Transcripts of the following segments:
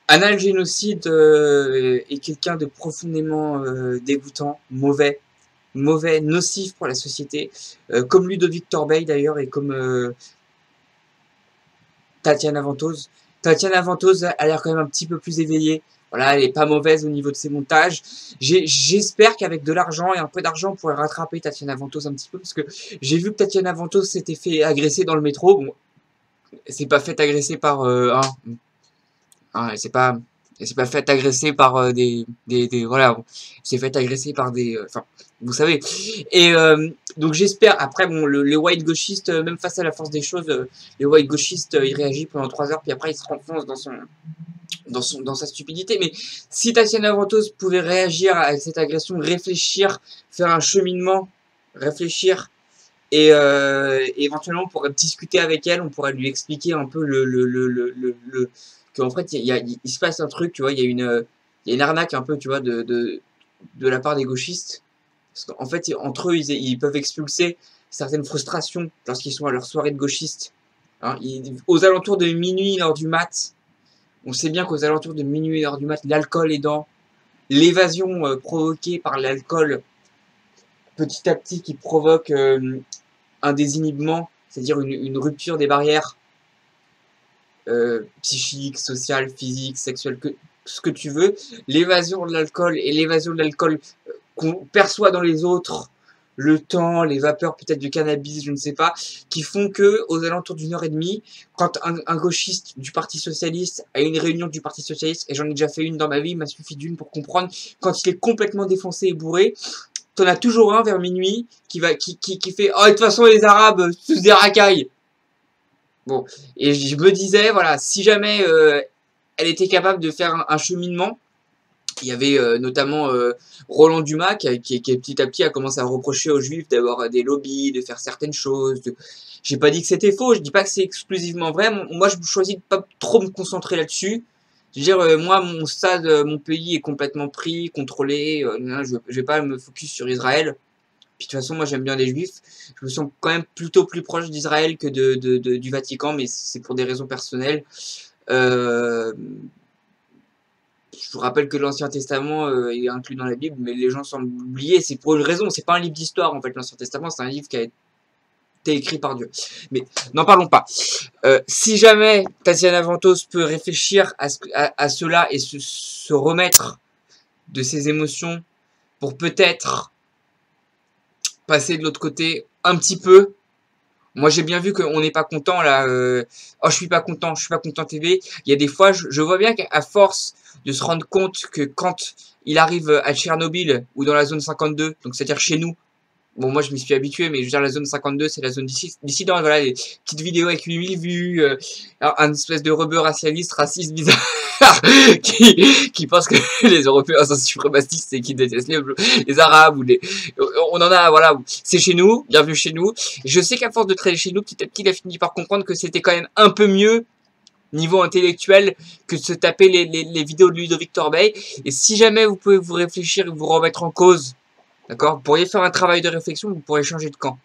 Anna le génocide est quelqu'un de profondément dégoûtant, mauvais, nocif pour la société, comme Ludovic Torbay d'ailleurs et comme Tatiana Ventose. Tatiana Ventose a l'air quand même un petit peu plus éveillée. Voilà, elle est pas mauvaise au niveau de ses montages. J'espère qu'avec de l'argent et un peu d'argent, on pourrait rattraper Tatiana Ventose un petit peu parce que j'ai vu que Tatiana Ventose s'était fait agresser dans le métro. Bon, elle s'est pas fait agresser par elle s'est pas fait agresser par voilà, bon, elle s'est fait agresser par des, enfin, vous savez. Et donc j'espère. Après, bon, les white gauchistes, même face à la force des choses, les white gauchistes, ils réagissent pendant 3 heures, puis après ils se renfoncent dans sa stupidité. Mais si Tatiana Ventose pouvait réagir à cette agression, réfléchir, faire un cheminement, réfléchir. Et éventuellement, on pourrait discuter avec elle, on pourrait lui expliquer un peu qu'en fait, il se passe un truc, tu vois, il y a une arnaque un peu, tu vois, de la part des gauchistes. Parce qu'en fait, entre eux, ils peuvent expulser certaines frustrations lorsqu'ils sont à leur soirée de gauchistes. Hein, aux alentours de minuit, heure du mat, on sait bien qu'aux alentours de minuit, heure du mat, l'alcool aidant, l'évasion provoquée par l'alcool, petit à petit, qui provoque un désinhibement, c'est-à-dire une rupture des barrières psychiques, sociales, physiques, sexuelles, ce que tu veux, l'évasion de l'alcool et l'évasion de l'alcool qu'on perçoit dans les autres, le temps, les vapeurs peut-être du cannabis, je ne sais pas, qui font que aux alentours d'une heure et demie, quand un gauchiste du Parti Socialiste a une réunion du Parti Socialiste, et j'en ai déjà fait une dans ma vie, il m'a suffi d'une pour comprendre, quand il est complètement défoncé et bourré, t'en as toujours un vers minuit qui fait oh de toute façon les Arabes tous des racailles. Bon, et je me disais voilà, si jamais elle était capable de faire un cheminement. Il y avait notamment Roland Dumas qui petit à petit a commencé à reprocher aux Juifs d'avoir des lobbies, de faire certaines choses. J'ai pas dit que c'était faux, je dis pas que c'est exclusivement vrai. Moi, je choisis de pas trop me concentrer là-dessus. Je veux dire, moi, mon stade, mon pays est complètement pris, contrôlé. Je vais pas me focus sur Israël. Puis de toute façon, moi, j'aime bien les Juifs. Je me sens quand même plutôt plus proche d'Israël que du Vatican, mais c'est pour des raisons personnelles. Euh, je vous rappelle que l'Ancien Testament est inclus dans la Bible, mais les gens semblent oublier. C'est pour une raison. C'est pas un livre d'histoire en fait. L'Ancien Testament, c'est un livre qui a été écrit par Dieu. Mais n'en parlons pas. Si jamais Tatiana Ventos peut réfléchir à cela et se remettre de ses émotions pour peut-être passer de l'autre côté un petit peu. Moi, j'ai bien vu qu'on n'est pas content là. Oh, je suis pas content TV. Il y a des fois, je vois bien qu'à force de se rendre compte que quand il arrive à Tchernobyl ou dans la zone 52, donc c'est-à-dire chez nous, bon, moi je m'y suis habitué, mais je veux dire la zone 52, c'est la zone dissidente. Voilà, les petites vidéos avec 8000 vues, un espèce de rebeu racialiste, raciste, bizarre, qui pense que les Européens sont suprémacistes et qui détestent les Arabes ou les. On en a, voilà, c'est chez nous, bienvenue chez nous. Je sais qu'à force de traîner chez nous, petit à petit, il a fini par comprendre que c'était quand même un peu mieux niveau intellectuel que de se taper les vidéos de Ludovic Torbay. Et si jamais vous pouvez vous réfléchir et vous remettre en cause, d'accord, vous pourriez faire un travail de réflexion, vous pourriez changer de camp.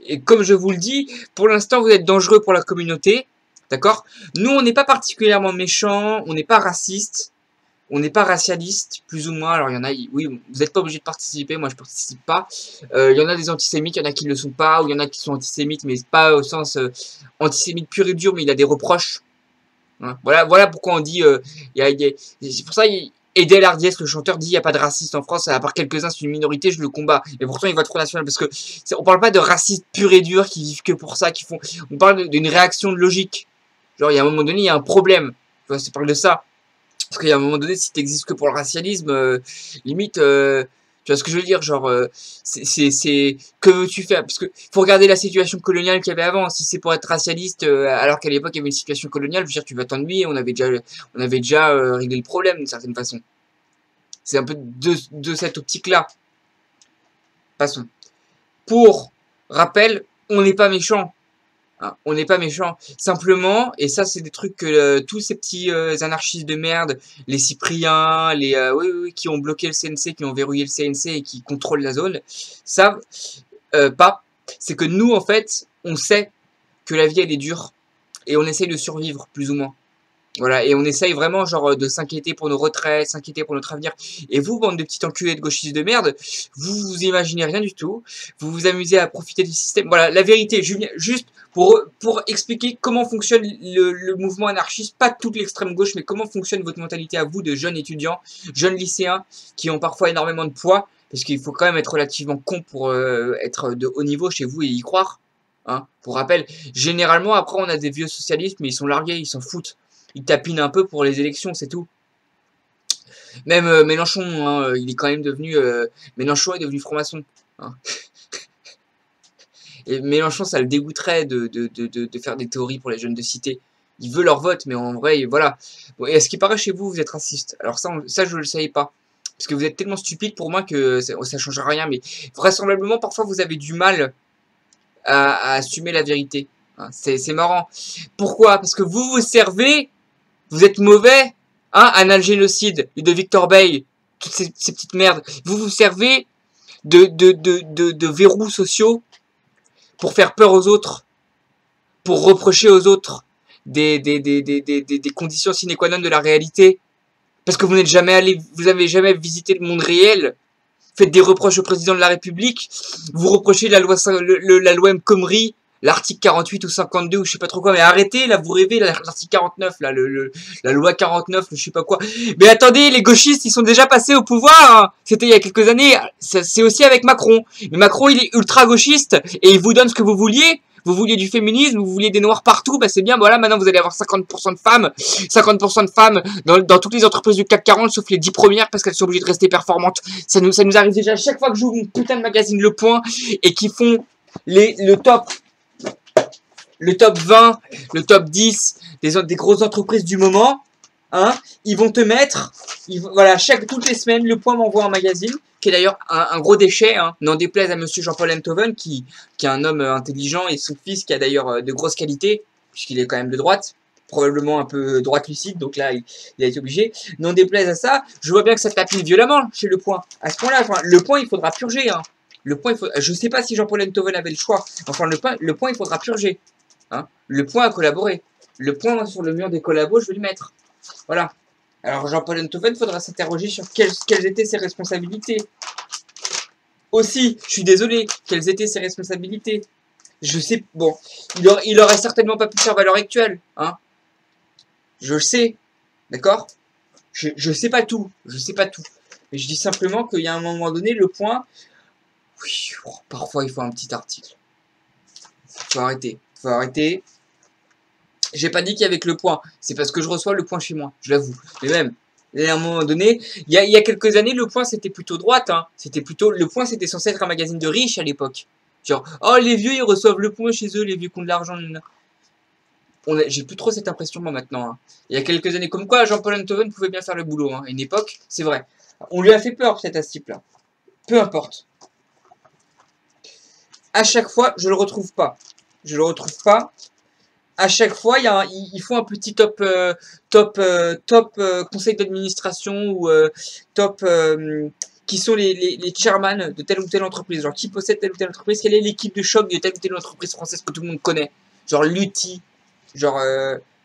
Et comme je vous le dis, pour l'instant, vous êtes dangereux pour la communauté, d'accord. Nous, on n'est pas particulièrement méchants, on n'est pas raciste, on n'est pas racialiste, plus ou moins. Alors, il y en a, oui, vous n'êtes pas obligé de participer, moi je participe pas. Il y en a des antisémites, il y en a qui ne le sont pas, ou il y en a qui sont antisémites, mais pas au sens antisémite pur et dur, mais il a des reproches. Hein. Voilà pourquoi on dit, c'est pour ça, Edel Hardiès, le chanteur, dit il n'y a pas de raciste en France, à part quelques-uns, c'est une minorité, je le combats. Et pourtant, il vote Front National, parce que on parle pas de racistes purs et durs qui vivent que pour ça, on parle d'une réaction de logique. Genre, il y a un moment donné, il y a un problème. Tu vois, ça parle de ça. Parce qu'il y a un moment donné, si t'existes que pour le racialisme, limite, tu vois ce que je veux dire, genre, que veux-tu faire? Parce que faut regarder la situation coloniale qu'il y avait avant. Si c'est pour être racialiste, alors qu'à l'époque il y avait une situation coloniale, je veux dire, tu vas t'ennuyer. On avait déjà réglé le problème d'une certaine façon. C'est un peu de cette optique-là. Passons. Pour rappel, on n'est pas méchant. Hein, on n'est pas méchant. Simplement, et ça c'est des trucs que tous ces petits anarchistes de merde, les Cypriens, les oui, qui ont bloqué le CNC, qui ont verrouillé le CNC et qui contrôlent la zone, savent pas. C'est que nous, en fait, on sait que la vie elle est dure et on essaye de survivre plus ou moins. Voilà, et on essaye vraiment genre de s'inquiéter pour nos retraites, s'inquiéter pour notre avenir. Et vous, bande de petits enculés de gauchistes de merde, vous imaginez rien du tout. Vous vous amusez à profiter du système. Voilà, la vérité, je viens juste pour expliquer comment fonctionne le mouvement anarchiste, pas toute l'extrême gauche, mais comment fonctionne votre mentalité à vous de jeunes étudiants, jeunes lycéens, qui ont parfois énormément de poids, parce qu'il faut quand même être relativement con pour être de haut niveau chez vous et y croire. Hein. Pour rappel, généralement, après, on a des vieux socialistes, mais ils sont largués, ils s'en foutent. Ils tapinent un peu pour les élections, c'est tout. Même Mélenchon, hein, il est quand même devenu... Mélenchon est devenu franc-maçon. Hein. Et Mélenchon, ça le dégoûterait de faire des théories pour les jeunes de cité. Il veut leur vote, mais en vrai, voilà. Bon, et à ce qui paraît chez vous, vous êtes raciste. Alors ça je ne le savais pas. Parce que vous êtes tellement stupide pour moi que ça ne change rien. Mais vraisemblablement, parfois, vous avez du mal à assumer la vérité. Hein, c'est marrant. Pourquoi? Parce que vous vous servez, vous êtes mauvais, hein, analgénocide, de Victor Bay, toutes ces petites merdes. Vous vous servez de verrous sociaux pour faire peur aux autres, pour reprocher aux autres des conditions sine qua non de la réalité. Parce que vous n'êtes jamais allé, vous n'avez jamais visité le monde réel. Faites des reproches au président de la République. Vous reprochez la loi El Khomri, l'article 48 ou 52 ou je sais pas trop quoi. Mais arrêtez, là, vous rêvez, l'article 49, là, la loi 49, je sais pas quoi. Mais attendez, les gauchistes, ils sont déjà passés au pouvoir. Hein. C'était il y a quelques années. C'est aussi avec Macron. Mais Macron, il est ultra gauchiste et il vous donne ce que vous vouliez. Vous vouliez du féminisme, vous vouliez des noirs partout, bah c'est bien, voilà, maintenant vous allez avoir 50% de femmes, 50% de femmes dans toutes les entreprises du CAC 40, sauf les 10 premières, parce qu'elles sont obligées de rester performantes. Ça nous arrive déjà à chaque fois que j'ouvre une putain de magazine Le Point, et qui font le top 20, le top 10 des grosses entreprises du moment, hein, ils vont te mettre, voilà, toutes les semaines, Le Point m'envoie un magazine, qui est d'ailleurs un gros déchet, hein, n'en déplaise à monsieur Jean-Paul Enthoven, qui est un homme intelligent, et son fils qui a d'ailleurs de grosses qualités, puisqu'il est quand même de droite, probablement un peu droite lucide, donc là, il a été obligé. N'en déplaise à ça, je vois bien que ça tapine violemment chez Le Point. À ce point-là, enfin, Le Point, il faudra purger, hein. Le Point, je sais pas si Jean-Paul Enthoven avait le choix, enfin, Le Point, il faudra purger. Hein. Le Point a collaboré. Le Point sur le mur des collabos, je vais le mettre. Voilà. Alors Jean-Paul Enthoven, faudra s'interroger sur quelles étaient ses responsabilités. Aussi, je suis désolé, quelles étaient ses responsabilités. Je sais, bon, il aurait certainement pas pu faire à l'heure actuelle, hein. Je le sais, d'accord. Je sais pas tout, Mais je dis simplement qu'il y a un moment donné, Le Point, oui, parfois il faut un petit article. Faut arrêter. J'ai pas dit qu'il y avait que Le Point. C'est parce que je reçois Le Point chez moi, je l'avoue. Mais même, à un moment donné, il y a quelques années, Le Point, c'était plutôt droite. Hein. Le Point, c'était censé être un magazine de riches à l'époque. Genre, oh, les vieux, ils reçoivent Le Point chez eux, les vieux qui ont de l'argent. J'ai plus trop cette impression, moi, maintenant. Hein. Il y a quelques années, comme quoi, Jean-Paul Enthoven pouvait bien faire le boulot. Hein. À une époque, c'est vrai. On lui a fait peur, peut-être, à ce type-là. Peu importe. À chaque fois, je le retrouve pas. À chaque fois, ils font un petit top conseil d'administration ou top qui sont les chairman de telle ou telle entreprise. Genre, qui possède telle ou telle entreprise, quelle est l'équipe de choc de telle ou telle entreprise française que tout le monde connaît. Genre Lutti, genre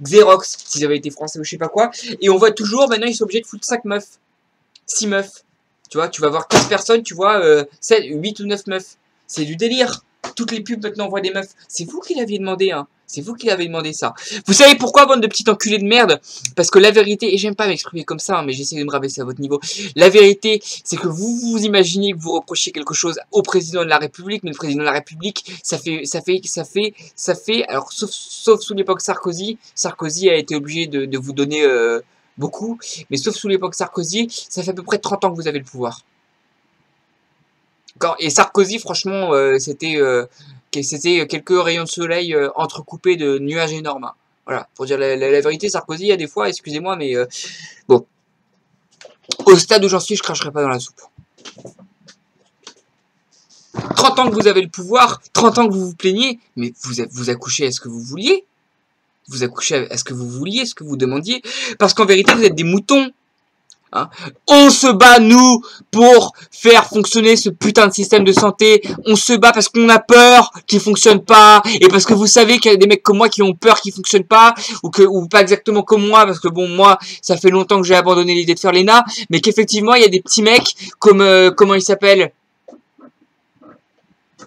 Xerox, s'ils avaient été français ou je sais pas quoi. Et on voit toujours, maintenant, ils sont obligés de foutre 5 meufs, 6 meufs. Tu vois, tu vas voir 15 personnes, tu vois, 8 ou 9 meufs. C'est du délire. Toutes les pubs maintenant envoient des meufs. C'est vous qui l'aviez demandé, hein. C'est vous qui l'avez demandé ça. Vous savez pourquoi, bande de petits enculés de merde? Parce que la vérité, et j'aime pas m'exprimer comme ça, hein, mais j'essaie de me rabaisser à votre niveau. La vérité, c'est que vous imaginez que vous reprochez quelque chose au président de la République, mais le président de la République, ça fait, alors sauf sous l'époque Sarkozy. Sarkozy a été obligé de vous donner beaucoup, mais sauf sous l'époque Sarkozy, ça fait à peu près 30 ans que vous avez le pouvoir. Et Sarkozy, franchement, c'était quelques rayons de soleil entrecoupés de nuages énormes. Hein. Voilà, pour dire la vérité, Sarkozy, il y a des fois, excusez-moi, mais bon. Au stade où j'en suis, je cracherai pas dans la soupe. 30 ans que vous avez le pouvoir, 30 ans que vous vous plaignez, mais vous accouchez à ce que vous vouliez. Vous accouchez à ce que vous vouliez, ce que vous demandiez. Parce qu'en vérité, vous êtes des moutons. Hein. On se bat, nous, pour faire fonctionner ce putain de système de santé. On se bat parce qu'on a peur qu'il fonctionne pas. Et parce que vous savez qu'il y a des mecs comme moi qui ont peur qu'il fonctionne pas. Ou pas exactement comme moi. Parce que bon, moi, ça fait longtemps que j'ai abandonné l'idée de faire l'ENA. Mais qu'effectivement, il y a des petits mecs comme... comment ils s'appellent?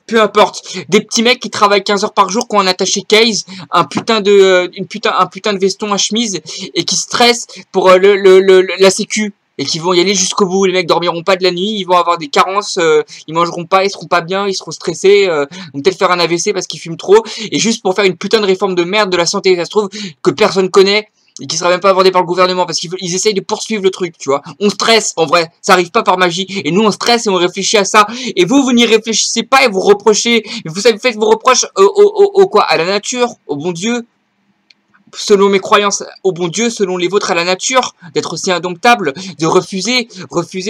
Peu importe. Des petits mecs qui travaillent 15 heures par jour, qui ont un attaché case, un putain de veston à chemise, et qui stressent pour la sécu. Et qui vont y aller jusqu'au bout. Les mecs dormiront pas de la nuit, ils vont avoir des carences, ils mangeront pas, ils seront pas bien, ils seront stressés, vont peut-être faire un AVC parce qu'ils fument trop. Et juste pour faire une putain de réforme de merde de la santé, ça se trouve, que personne connaît, et qui sera même pas abordé par le gouvernement, parce qu'ils essayent de poursuivre le truc, tu vois. On stresse, en vrai, ça arrive pas par magie, et nous on stresse et on réfléchit à ça, et vous n'y réfléchissez pas et vous reprochez, vous savez, faites vos reproches au quoi? À la nature, au bon Dieu, selon mes croyances, au bon Dieu, selon les vôtres à la nature, d'être aussi indomptable, de refuser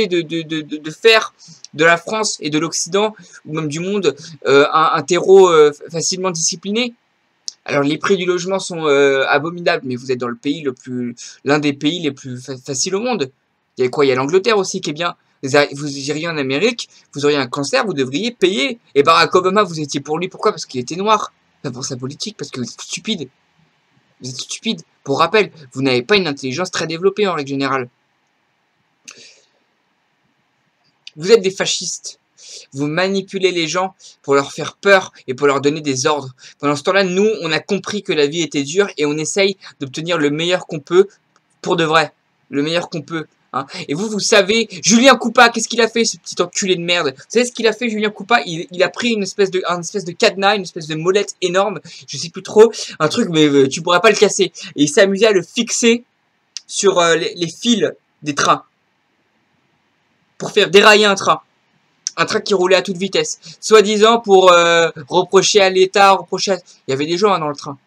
de faire de la France et de l'Occident, ou même du monde, un terreau facilement discipliné. Alors les prix du logement sont abominables, mais vous êtes dans le pays l'un des pays les plus faciles au monde. Il y a quoi? Il y a l'Angleterre aussi qui est bien. Vous iriez en Amérique, vous auriez un cancer, vous devriez payer. Et Barack Obama, vous étiez pour lui, pourquoi? Parce qu'il était noir. Pas pour sa politique, parce que vous êtes stupide. Vous êtes stupide. Pour rappel, vous n'avez pas une intelligence très développée en règle générale. Vous êtes des fascistes. Vous manipulez les gens pour leur faire peur et pour leur donner des ordres. Pendant ce temps-là, nous, on a compris que la vie était dure et on essaye d'obtenir le meilleur qu'on peut pour de vrai. Le meilleur qu'on peut. Hein. Et vous savez, Julien Coupa, qu'est-ce qu'il a fait, ce petit enculé de merde? Vous savez ce qu'il a fait, Julien Coupa? Il a pris une espèce de cadenas, une espèce de molette énorme, je sais plus trop, un truc, mais tu pourras pas le casser. Et il s'est amusé à le fixer sur les fils des trains pour faire dérailler un train. Un train qui roulait à toute vitesse. Soi-disant pour reprocher à l'État, Il y avait des gens hein, dans le train.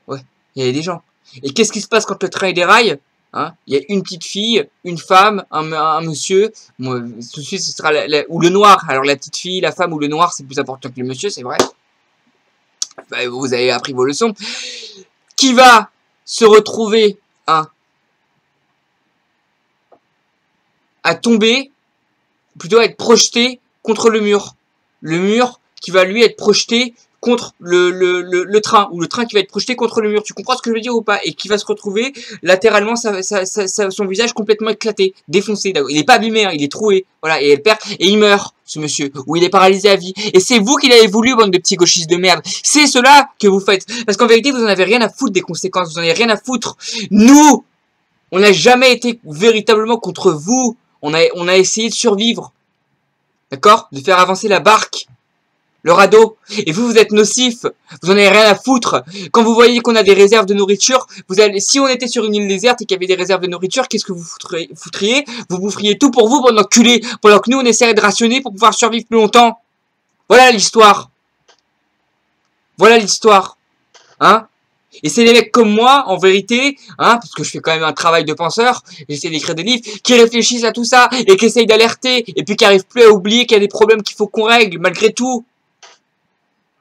Ouais, il y avait des gens. Et qu'est-ce qui se passe quand le train déraille? Hein, il y a une petite fille, une femme, un monsieur. Moi, tout de suite, ce sera ou le noir. Alors la petite fille, la femme ou le noir, c'est plus important que le monsieur, c'est vrai. Bah, vous avez appris vos leçons. Qui va se retrouver hein, à tomber, plutôt à être projeté contre le mur. Le mur qui va lui être projeté contre le train, ou le train qui va être projeté contre le mur. Tu comprends ce que je veux dire ou pas? Et qui va se retrouver latéralement son visage complètement éclaté, défoncé. Il n'est pas abîmé, hein, il est troué. Voilà, et elle perd, et il meurt, ce monsieur, ou il est paralysé à vie. Et c'est vous qui l'avez voulu, bande de petits gauchistes de merde. C'est cela que vous faites. Parce qu'en vérité, vous en avez rien à foutre des conséquences, vous en avez rien à foutre. Nous, on n'a jamais été véritablement contre vous. On a essayé de survivre. D'accord? De faire avancer la barque. Le radeau. Et vous êtes nocif. Vous en avez rien à foutre. Quand vous voyez qu'on a des réserves de nourriture, si on était sur une île déserte et qu'il y avait des réserves de nourriture, qu'est-ce que vous foutriez? Vous boufferiez tout pour vous, pendant que nous, on essaierait de rationner pour pouvoir survivre plus longtemps. Voilà l'histoire. Voilà l'histoire. Hein? Et c'est les mecs comme moi, en vérité, hein, parce que je fais quand même un travail de penseur, j'essaie d'écrire des livres, qui réfléchissent à tout ça, et qui essayent d'alerter, et puis qui arrivent plus à oublier qu'il y a des problèmes qu'il faut qu'on règle, malgré tout.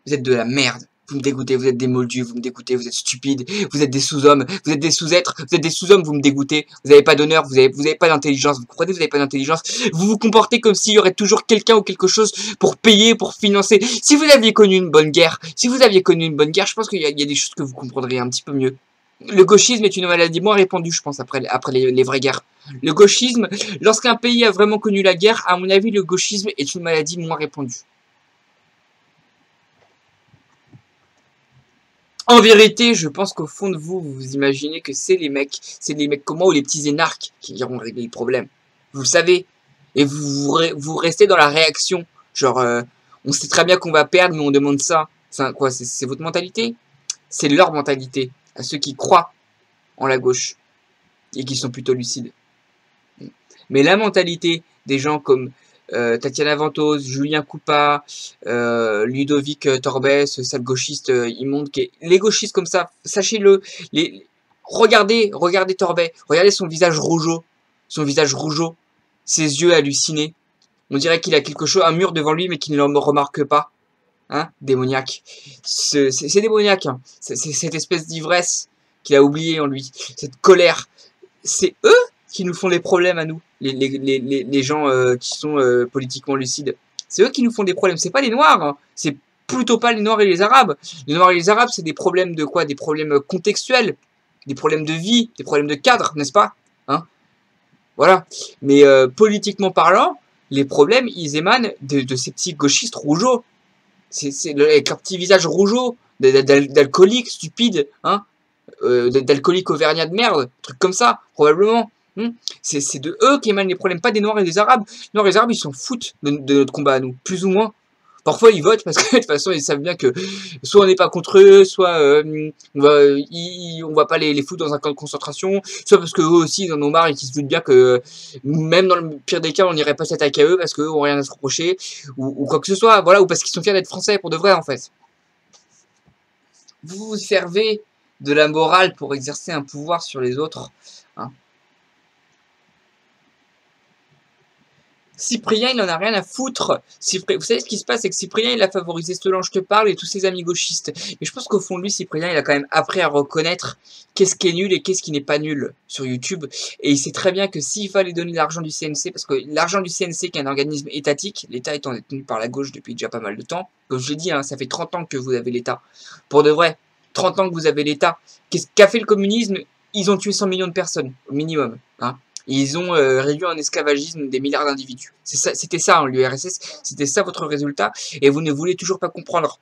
Vous êtes de la merde. Vous me dégoûtez, vous êtes des moldus, vous me dégoûtez, vous êtes stupides, vous êtes des sous-hommes, vous êtes des sous-êtres, vous êtes des sous-hommes, vous me dégoûtez, vous n'avez pas d'honneur, vous avez pas d'intelligence, vous comprenez, vous n'avez pas d'intelligence, vous vous comportez comme s'il y aurait toujours quelqu'un ou quelque chose pour payer, pour financer. Si vous aviez connu une bonne guerre, je pense qu'il y a des choses que vous comprendriez un petit peu mieux. Le gauchisme est une maladie moins répandue, je pense, après les vraies guerres. Le gauchisme, lorsqu'un pays a vraiment connu la guerre, à mon avis, le gauchisme est une maladie moins répandue. En vérité, je pense qu'au fond de vous, vous imaginez que c'est les mecs comme moi ou les petits énarques qui iront régler le problème. Vous le savez. Et vous restez dans la réaction. Genre, on sait très bien qu'on va perdre, mais on demande ça. C'est votre mentalité? C'est leur mentalité. À ceux qui croient en la gauche. Et qui sont plutôt lucides. Mais la mentalité des gens comme Tatiana Ventose, Julien Coupa, Ludovic Torbès, ce sale gauchiste immonde, les gauchistes comme ça, sachez-le, regardez Torbet, regardez son visage rougeau, ses yeux hallucinés, on dirait qu'il a quelque chose, un mur devant lui mais qu'il ne le remarque pas, hein, démoniaque, c'est démoniaque, hein. C'est cette espèce d'ivresse qu'il a oublié en lui, cette colère, c'est eux qui nous font des problèmes à nous, les gens qui sont politiquement lucides. C'est eux qui nous font des problèmes, c'est pas les Noirs, hein. C'est plutôt pas les Noirs et les Arabes. Les Noirs et les Arabes, c'est des problèmes de quoi? Des problèmes contextuels, des problèmes de vie, des problèmes de cadre, n'est-ce pas, hein? Voilà. Mais politiquement parlant, les problèmes, ils émanent de ces petits gauchistes rougeaux. Avec leur petit visage rougeau, d'alcooliques stupides, hein, d'alcooliques auvergnats de merde, trucs comme ça, probablement. C'est de eux qui émanent les problèmes, pas des Noirs et des Arabes. Les Noirs et les Arabes, ils s'en foutent de notre combat à nous, plus ou moins. Parfois, ils votent parce que de toute façon, ils savent bien que soit on n'est pas contre eux, soit on va pas les foutre dans un camp de concentration, soit parce que eux aussi, ils en ont marre et qu'ils se doutent bien que même dans le pire des cas, on n'irait pas s'attaquer à eux parce qu'eux ont rien à se reprocher, ou quoi que ce soit, voilà, ou parce qu'ils sont fiers d'être français pour de vrai, en fait. Vous vous servez de la morale pour exercer un pouvoir sur les autres, hein. Cyprien, il en a rien à foutre. Vous savez ce qui se passe, c'est que Cyprien, il a favorisé Solange Je te parle et tous ses amis gauchistes. Et je pense qu'au fond de lui, Cyprien, il a quand même appris à reconnaître qu'est-ce qui est nul et qu'est-ce qui n'est pas nul sur YouTube. Et il sait très bien que s'il fallait donner l'argent du CNC, parce que l'argent du CNC, qui est un organisme étatique, l'État étant détenu par la gauche depuis déjà pas mal de temps, comme je l'ai dit, hein, ça fait 30 ans que vous avez l'État. Pour de vrai, 30 ans que vous avez l'État. Qu'est-ce qu'a fait le communisme? Ils ont tué 100 millions de personnes, au minimum, hein. Ils ont réduit en esclavagisme des milliards d'individus. C'était ça, l'URSS, c'était ça votre résultat, et vous ne voulez toujours pas comprendre.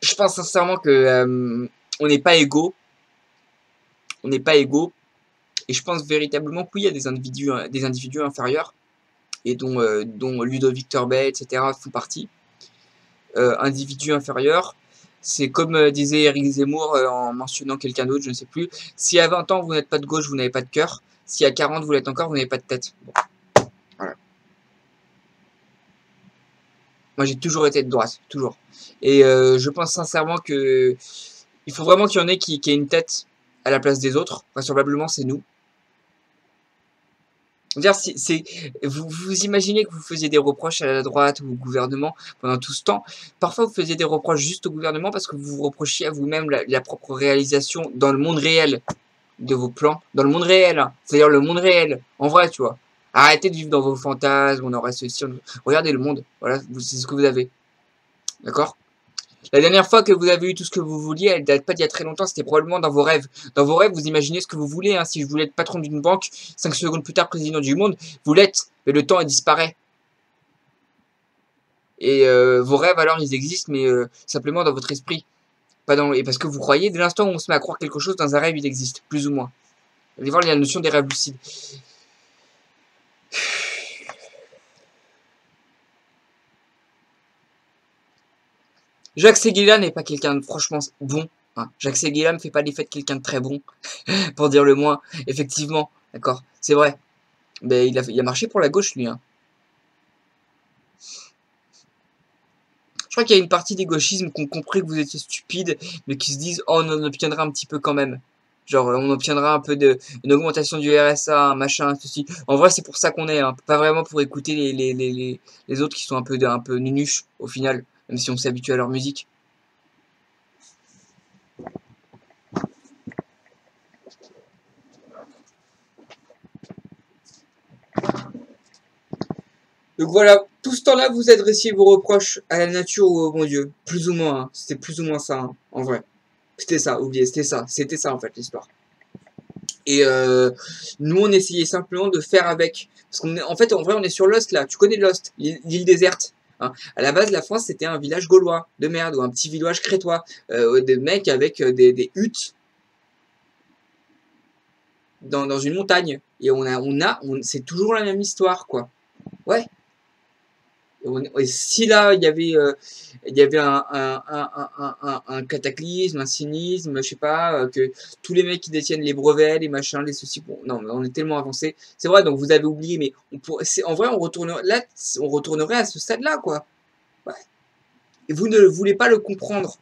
Je pense sincèrement que on n'est pas égaux. On n'est pas égaux, et je pense véritablement qu'il y a des individus inférieurs, et dont Ludovic Turbet, etc. font partie. Individus inférieurs. C'est comme disait Éric Zemmour en mentionnant quelqu'un d'autre, je ne sais plus. Si à 20 ans vous n'êtes pas de gauche, vous n'avez pas de cœur. Si à 40 vous l'êtes encore, vous n'avez pas de tête. Bon. Voilà. Moi j'ai toujours été de droite, toujours. Et je pense sincèrement que il faut vraiment qu'il y en ait qui aient une tête à la place des autres. Enfin, probablement c'est nous. Vous imaginez que vous faisiez des reproches à la droite ou au gouvernement pendant tout ce temps. Parfois, vous faisiez des reproches juste au gouvernement parce que vous vous reprochiez à vous-même la propre réalisation dans le monde réel de vos plans. Dans le monde réel, hein. C'est-à-dire le monde réel, en vrai, tu vois. Arrêtez de vivre dans vos fantasmes, on aurait ceci. Regardez le monde, voilà, c'est ce que vous avez. D'accord? La dernière fois que vous avez eu tout ce que vous vouliez, elle date pas d'il y a très longtemps, c'était probablement dans vos rêves. Dans vos rêves, vous imaginez ce que vous voulez, hein. Si je voulais être patron d'une banque, 5 secondes plus tard président du monde, vous l'êtes, mais le temps il disparaît. Et vos rêves alors ils existent, mais simplement dans votre esprit. Pas dans... Et parce que vous croyez, dès l'instant où on se met à croire quelque chose, dans un rêve il existe, plus ou moins. Allez voir la notion des rêves lucides. Jacques Seguela n'est pas quelqu'un de franchement bon. Hein. Jacques Seguela ne fait pas l'effet de quelqu'un de très bon, pour dire le moins. Effectivement, d'accord, c'est vrai. Mais il a marché pour la gauche, lui. Hein. Je crois qu'il y a une partie des gauchismes qui ont compris que vous étiez stupide, mais qui se disent « Oh, on obtiendra un petit peu quand même. » Genre, on obtiendra un peu une augmentation du RSA, un machin, ceci. En vrai, c'est pour ça qu'on est, hein. Pas vraiment pour écouter les autres qui sont un peu nunuches, au final. Même si on s'est habitué à leur musique. Donc voilà, tout ce temps-là, vous adressiez vos reproches à la nature ou au bon Dieu. Plus ou moins, hein. C'était plus ou moins ça, hein, en vrai. C'était ça, oubliez, c'était ça en fait l'histoire. Et nous, on essayait simplement de faire avec. Parce qu'on est, en fait, en vrai, on est sur Lost là. Tu connais Lost, l'île déserte. Hein. À la base, la France, c'était un village gaulois de merde ou un petit village crétois, des mecs avec des huttes dans une montagne. Et c'est toujours la même histoire, quoi. Ouais. Et si là, il y avait un cataclysme, un cynisme, je sais pas, que tous les mecs qui détiennent les brevets, les machins, les ceci, bon, non, on est tellement avancé. C'est vrai, donc vous avez oublié, mais en vrai, on retournerait à ce stade-là, quoi. Ouais. Et vous ne voulez pas le comprendre.